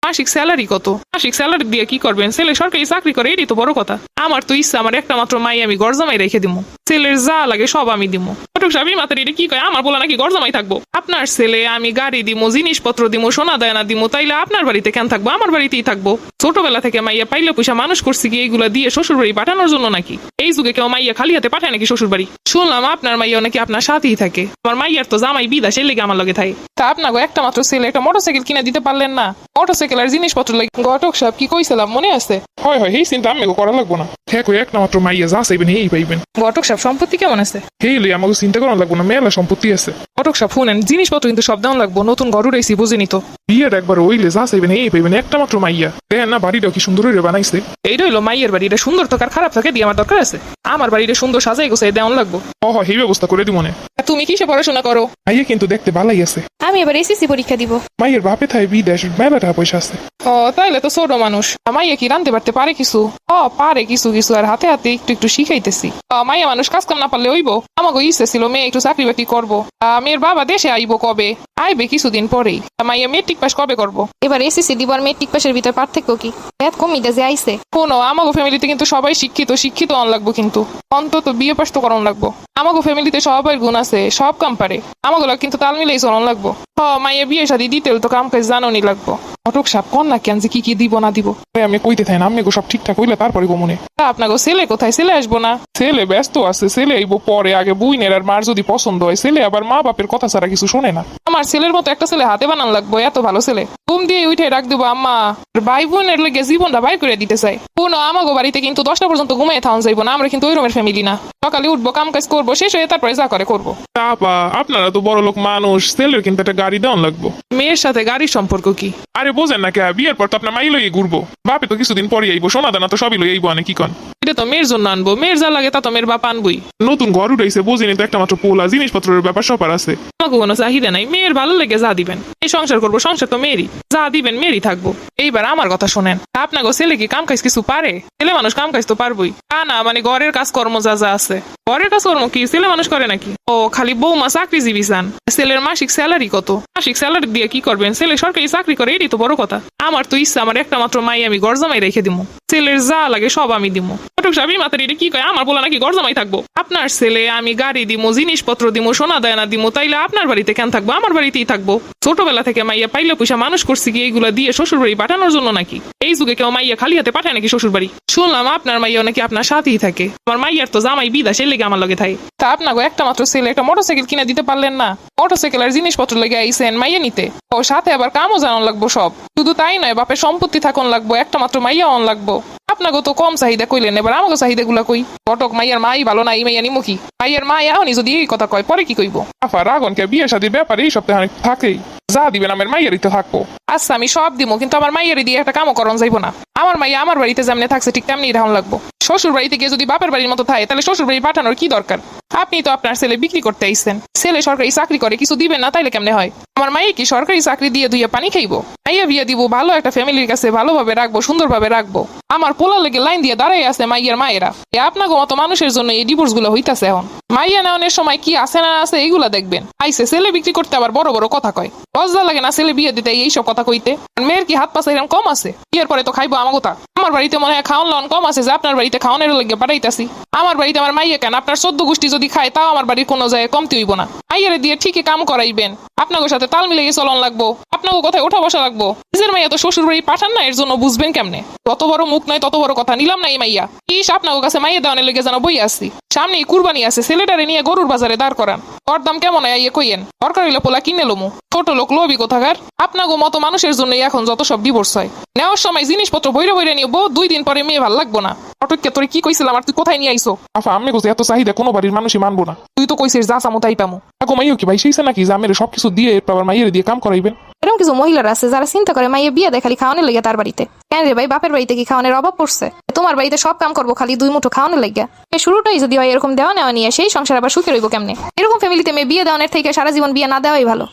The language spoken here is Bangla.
মাসিক স্যালারি কত? মাসিক স্যালারি দিয়ে কি করবেন? ছেলে সরকারি চাকরি করে, এটাই তো বড় কথা। আমার তো ইচ্ছা আমার একটা মাত্র মাই আমি গরজামাই রেখে দিমু, ছেলের যা লাগে সব আমি দিমু। ফটক সাহেব মাথার এটা কি কয়? আমার বলা নাকি গরজামাই থাকবো? আপনার ছেলে আমি গাড়ি দিমু, জিনিসপত্র দিমু, সোনা দায়না দিমু, তাইলে আপনার বাড়িতে কেন থাকবো? আমার বাড়িতেই থাকবো। ছোটবেলা থেকে মাইয়া পাইলে পয়সা মানুষ করছি কি এইগুলা দিয়ে শ্বশুর বাড়ি পাঠানোর জন্য নাকি? এই যুগে কেউ মাইয়া খালি হাতে পাঠায় নাকি শ্বশুর বাড়ি? শুনলাম আপনার মাইয়া নাকি আপনার সাথেই থাকে। আমার মাইয়ার তো জামাই বিদেশে লেগে আমার লগে থাকে। তা আপনাকে একটা মাত্র ছেলে একটা মোটরসাইকেল কিনে দিতে পারলেন না? মোটরসাইকেল আর জিনিসপত্র লাগে ঘটক সাহেব কি কইছিলাম মনে আছে? হয় হয়, এই চিন্তা আমাকে করা লাগবো না। হ্যাঁ কই একটা মাত্র মাইয়া যা চাইবেন এই পাইবেন। ঘটক সাহেব সম্পত্তি কেমন আছে? হেই লই আমাকে চিন্তা করা লাগবো না, মেলা সম্পত্তি আছে। ঘটক সাহেব শুনেন, জিনিসপত্র কিন্তু সব দাম লাগবো, নতুন ঘর উড়াইছি বুঝিনি তো। বিয়ের একবার ওইলে যা চাইবেন এই পাইবেন, একটা মাত্র মাইয়া। দেখেন না বাড়িটাও কি সুন্দর করে বানাইছে। এইটা হইলো মাইয়ের বাড়ি, এটা সুন্দর থাকার খারাপ থাকে দিয়ে আমার দরকার আছে? আমার বাড়িটা সুন্দর সাজাই গোছাই দেওয়ান লাগবো। এই ব্যবস্থা করে দিব মনে। তুমি কিসে পড়াশোনা করো? মাইয়া কিন্তু দেখতে ভালাই আছে। আমি এবার এসএসসি পরীক্ষা দিব। মাইয়ের বাপে থাই বিদেশ, মেলা টাকা পয়সা আছে। ও তাইলে তো ছোট মানুষ। মাইয়া কি রানতে পারতে পারে কিছু? পারে কিছু কিছু, আর হাতে হাতে একটু একটু শিখাইতেছি। মাইয়া মানুষ কাজ কাম না পারলে হইব? আমাকে ইচ্ছে ছিল মেয়ে একটু চাকরি বাকরি করবো। মেয়ের বাবা দেশে আইব কবে? আইবে কিছুদিন পরেই। মাইয়া মেট্রিক পাস কবে করবো? এবার এসএসসি দিব আর মেট্রিক পাসের ভিতর পার্থক্য কি? এত কমিটা যে আইছে। শোনো, আমাগো ফ্যামিলিতে কিন্তু সবাই শিক্ষিত, শিক্ষিত অন লাগবো, কিন্তু অন্তত বিয়ে পাস তো করন লাগবো। আমাগো ফ্যামিলিতে সবাই গুণ আছে, সব কাম পারে। আমাগুলো কিন্তু তাল মিলেই চলন লাগবো। মাইয়া বিয়ে শাদী দিতে তো কাম কাজ জানোনি লাগবো। ঘটক সাহেব কন না কেন যে কি কি দিব না দিব? আমি কইতে থাই না, আমি সব ঠিকঠাক হইলে তারপরে মনে। আপনাকে ছেলে কোথায়? ছেলে আসবো না? ছেলে ব্যস্ত আছে, ছেলে আইব পরে। আগে বুইনের আর মার যদি পছন্দ হয়, ছেলে আবার মা বাপের কথা ছাড়া কিছু শোনে না। আমার ছেলের মতো একটা ছেলে হাতে বানান লাগবো, এত ভালো ছেলে। ঘুম দিয়ে উঠে রাখ দেবো আম্মা। ভাই বোনের লেগে জীবনটা বাইর করে দিতে চাই। কোনো আমাগো বাড়িতে কিন্তু 10টা পর্যন্ত ঘুমিয়ে থাউন যাইবো না, আমরা কিন্তু ওই রকমের ফ্যামিলি না। সকালে উঠবো, কাম কাজ করবো, শেষ হয়ে তারপরে যা করে করবো। তাপা আপনারা তো বড় লোক মানুষ, ছেলের কিন্তু একটা গাড়ি দেওয়ান লাগবো। মেয়ের সাথে গাড়ির সম্পর্ক কি? আরে বোঝেন না কে, বিয়ের পর তো আপনার মাই লইয়ে ঘুরবো। বাপে তো কিছুদিন পরে আইবো, সোনা দানা তো সবই লই আইবো। আনে কি কন? এটা তো মেয়ের জন্য আনবো, মেয়ের যা লাগে তা তো মেয়ের বাপ আনবই। নতুন ঘর উঠাইছে, বুঝিনি তো একটা মাত্র পোলা, জিনিসপত্রের ব্যাপার সবার আছে। আমাকে কোনো চাহিদা নাই, মেয়ের ভালো লেগে যা দিবেন। এই সংসার করবো, সংসার তো মেয়েরই, যা দিবেন মেয়েরই থাকবো। এইবার আমার কথা শোনেন, আপনাকে ছেলে কি কাম কাজ কিছু পারে? ছেলে মানুষ কাম কাজ তো পারবই। না মানে ঘরের কাজকর্ম যা যা আছে, ঘরের কাজকর্ম কি ছেলে মানুষ করে নাকি? খালি বৌমা চাকরিজীবী চান? ছেলের মাসিক স্যালারি কত? মাসিক স্যালারি দিয়ে কি করবেন? ছেলে সরকারি চাকরি করে, এটাই তো বড় কথা। আমার তো ইচ্ছা আমার একটা মাত্র মাই আমি গরজামাই রেখে দিমু, ছেলের যা লাগে সব আমি দিমু। ফটক সাহেব মাথার এটা কি কয়? আমার বলা নাকি গরজামাই থাকবো? আপনার ছেলে আমি গাড়ি দিমু, জিনিসপত্র দিমু, সোনা দায়না দিমু, তাইলে আপনার বাড়িতে কেন থাকবো? আমার বাড়িতেই থাকবো। ছোটবেলা থেকে মাইয়া পাইলে পয়সা মানুষ করছি কি এইগুলা দিয়ে শ্বশুর বাড়ি পাঠানোর জন্য নাকি? এই যুগে কেউ মাইয়া খালি হাতে পাঠায় নাকি শ্বশুর বাড়ি? শুনলাম আপনার মাইয়া নাকি আপনার সাথেই থাকে। আমার মাইয়ার তো জামাই বিদেশে লেগে আমার লগে থাকে। তা আপনাকে একটা মাত্র ছেলে একটা মোটরসাইকেল কিনে দিতে পারলেন না? মোটরসাইকেল আর জিনিসপত্র লেগে আইসেন মাইয়া নিতে, ও সাথে আবার কামও জানান লাগবো সব। শুধু তাই নয়, বাপের সম্পত্তি থাকুন লাগবো, একটা মাত্র মাইয়া অন লাগবো। আপনাকে তো কম চাহিদা কইলেন, এবার আমাকে চাহিদা গুলা কই? ঘটক মাইয়ার মাই ভালো না, এই মাইয়া নিমু কি? মাইয়ার মা এখনই যদি এই কথা কয় পরে কি কইব? আফা রাগন কে, বিয়ে শাদীর ব্যাপারে এই সপ্তাহে থাকেই, যা দিবেন আমার মাইয়ারই তো থাকবো। আচ্ছা আমি সব দিমু, কিন্তু আমার মাইয়ারি দিয়ে একটা কামও করন যাইবো না। আমার মাইয়া আমার বাড়িতে যেমনি থাকছে ঠিক তেমনি ধান লাগবো। শ্বশুর বাড়িতে গিয়ে যদি বাপের বাড়ির মতো থাকে, তাহলে শ্বশুর বাড়ি পাঠানোর কি দরকার? আপনি তো আপনার ছেলে বিক্রি করতে আইসেন, ছেলে সরকারি চাকরি করে, কিছু দিবেন না তাইলে কেমনে হয়? আমার মাইয়া কি সরকারি চাকরি দিয়ে দুইয়া পানি খাইবো? মাইয়া বিয়ে দিব, ভালো একটা ফ্যামিলির কাছে ভালোভাবে রাখবো, সুন্দরভাবে রাখবো। আমার পোলা লেগে লাইন দিয়ে দাঁড়াই আছে মাইয়ার মায়েরা। আপনাকে মতো মানুষের জন্য এই ডিভোর্স গুলো হইতাছে এখন। মাইয়া নেওয়ানোর সময় কি আছে না আছে এইগুলা দেখবেন। আইসে ছেলে বিক্রি করতে আবার বড় বড় কথা কয়। লজ্জা লাগে না ছেলে বিয়ে দিতে এইসব কথা কইতে? মেয়ের কি হাত পাশে এরকম কম আছে? বিয়ের পরে তো খাইবো আমাগোতা। আমার বাড়িতে মনে হয় খাওয়ান লন কম আছে যে আপনার বাড়িতে খাওয়ানোর লেগে পাঠাইতাছি। আমার বাড়িতে আমার মাইয়া কেন, আপনার 14 গোষ্ঠী যদি খায় তাও আমার বাড়ির কোনো জায়গায় কমতি হইব না। মাইয়ারে দিয়ে ঠিকই কাম করাইবেন, আপনাদের সাথে তাল মিলিয়ে চলন লাগবো, আপনাকে কোথায় ওঠা বসা লাগবো। নিজের মাইয়া তো শ্বশুর বাড়ি পাঠান না, এর জন্য বুঝবেন কেমনে? তত বড় মুখ নয় তত বড় কথা, নিলাম না এই মাইয়া। ইস আপনার কাছে মাইয়া দেওয়ানের লেগে যেন বই আসছি। সামনেই কুরবানি আছে, ছেলেটারে নিয়ে গরুর বাজারে দাঁড় করান। ওর দাম কেমন ইয়ে কইয়েন, দরকার হইলে পোলা কিনে লমু। ছোট লোক লোভী কোথাকার। আপনাকে মতো মানুষের জন্য এখন যত সব ডিভোর্স হয়। নেওয়ার সময় জিনিসপত্র বইরে বইরে নিয়ে 2 দিন পরে মেয়ে ভাল লাগবো না। অটককে তোরে কি কইছিলাম আর তুই কোথায় নিয়ে আইসো? আফা আমি কোথায় এত চাহিদা কোনো বাড়ির মানুষই মানবো না। তুই তো কইছিস যা চামো তাই পামু। এখন মাইও কি ভাই সেইছে নাকি যে আমি সবকিছু দিয়ে এরপর আবার মাইয়ের দিয়ে কাম করাইবেন? এরকম কিছু মহিলারা আছে যারা চিন্তা করে মাইয়া বিয়ে দেয় খালি খাওয়ানোর লেগে তার বাড়িতে। কেন রে ভাই, বাপের বাড়িতে কি খাওয়ানোর অভাব পড়ছে? তোমার বাড়িতে সব কাম করবো খালি 2 মুঠো খাওয়ানোর লেগে। এই শুরুটাই যদি হয় এরকম দেওয়া নেওয়া নিয়ে, সেই সংসার আবার সুখে রইব কেমনে? এরকম ফ্যামিলিতে মেয়ে বিয়ে দেওয়ানোর থেকে সারা জীবন বিয়ে না দেওয়াই ভালো।